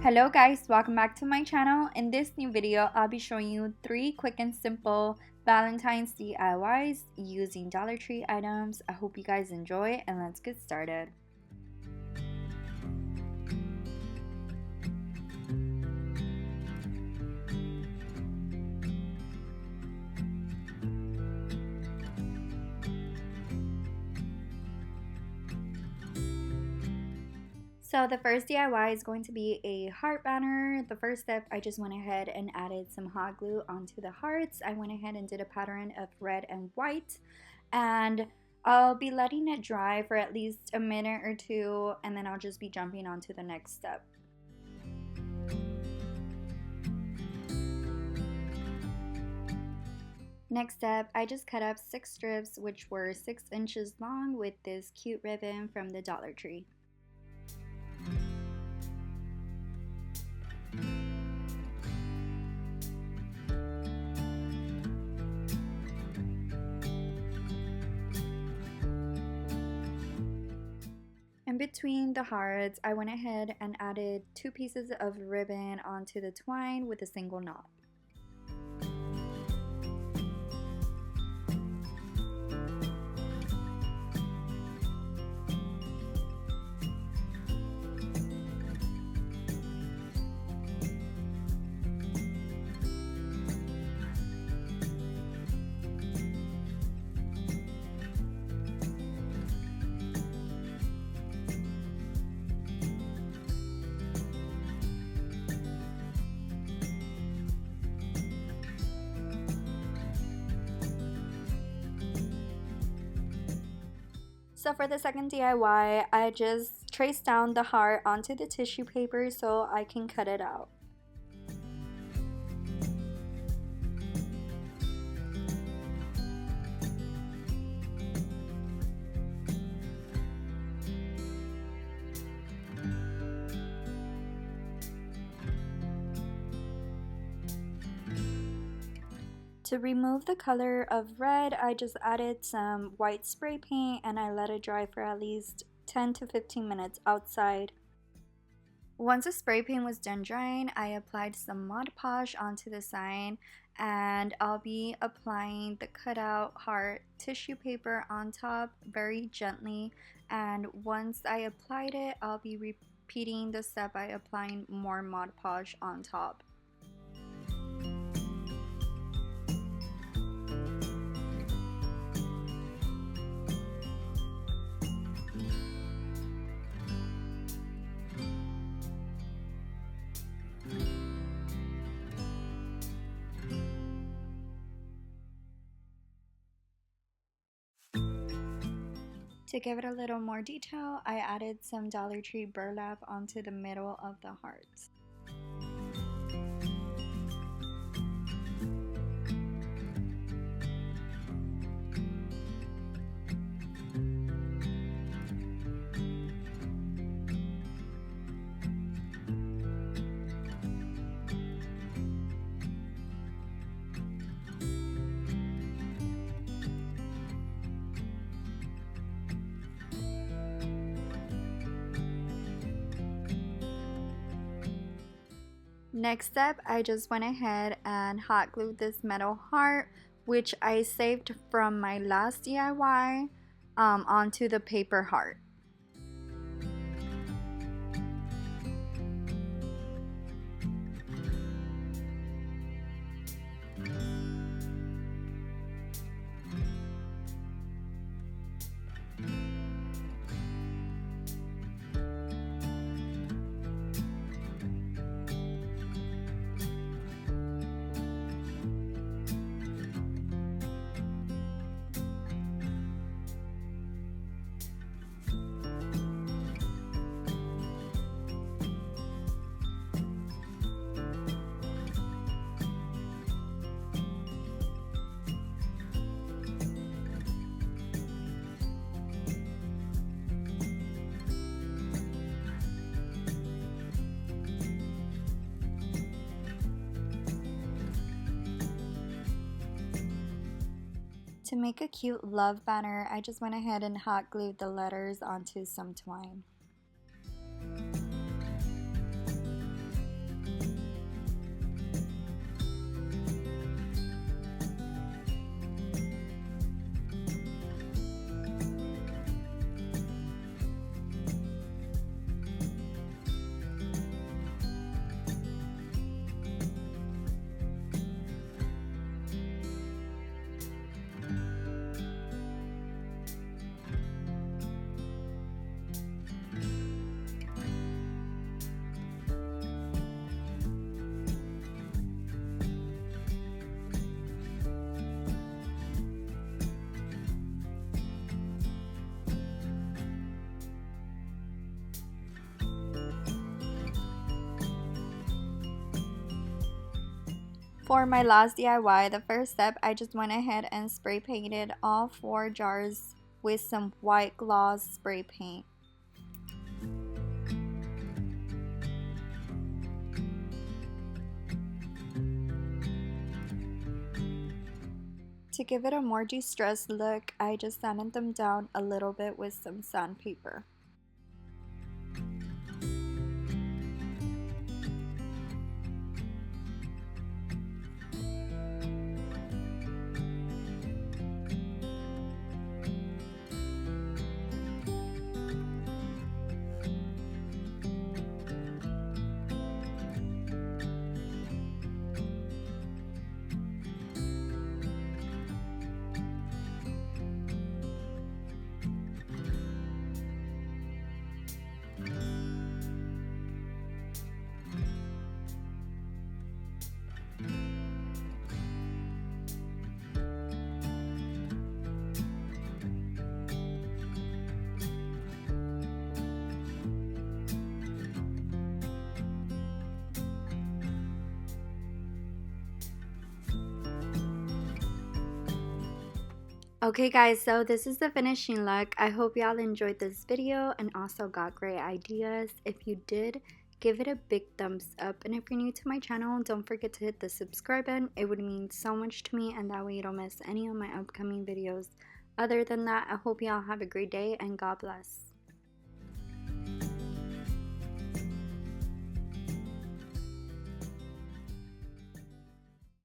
Hello guys, welcome back to my channel. In this new video, I'll be showing you 3 quick and simple Valentine's DIYs using Dollar Tree items. I hope you guys enjoy and let's get started. So the first DIY is going to be a heart banner. The first step, I just went ahead and added some hot glue onto the hearts. I went ahead and did a pattern of red and white, and I'll be letting it dry for at least a minute or two, and then I'll just be jumping on to the next step. Next step, I just cut up 6 strips which were 6 inches long with this cute ribbon from the Dollar Tree. In between the hearts, I went ahead and added 2 pieces of ribbon onto the twine with a single knot. So for the second DIY, I just traced down the heart onto the tissue paper so I can cut it out. To remove the color of red, I just added some white spray paint and I let it dry for at least 10 to 15 minutes outside. Once the spray paint was done drying, I applied some Mod Podge onto the sign, and I'll be applying the cutout heart tissue paper on top very gently, and once I applied it, I'll be repeating the step by applying more Mod Podge on top. To give it a little more detail, I added some Dollar Tree burlap onto the middle of the hearts. Next step, I just went ahead and hot glued this metal heart, which I saved from my last DIY, onto the paper heart. To make a cute love banner, I just went ahead and hot glued the letters onto some twine. For my last DIY, the first step, I just went ahead and spray painted all 4 jars with some white gloss spray paint. To give it a more distressed look, I just sanded them down a little bit with some sandpaper. Okay guys, so this is the finishing look. I hope y'all enjoyed this video and also got great ideas. If you did, give it a big thumbs up, and if you're new to my channel, don't forget to hit the subscribe button. It would mean so much to me, and that way you don't miss any of my upcoming videos. Other than that, I hope y'all have a great day and God bless.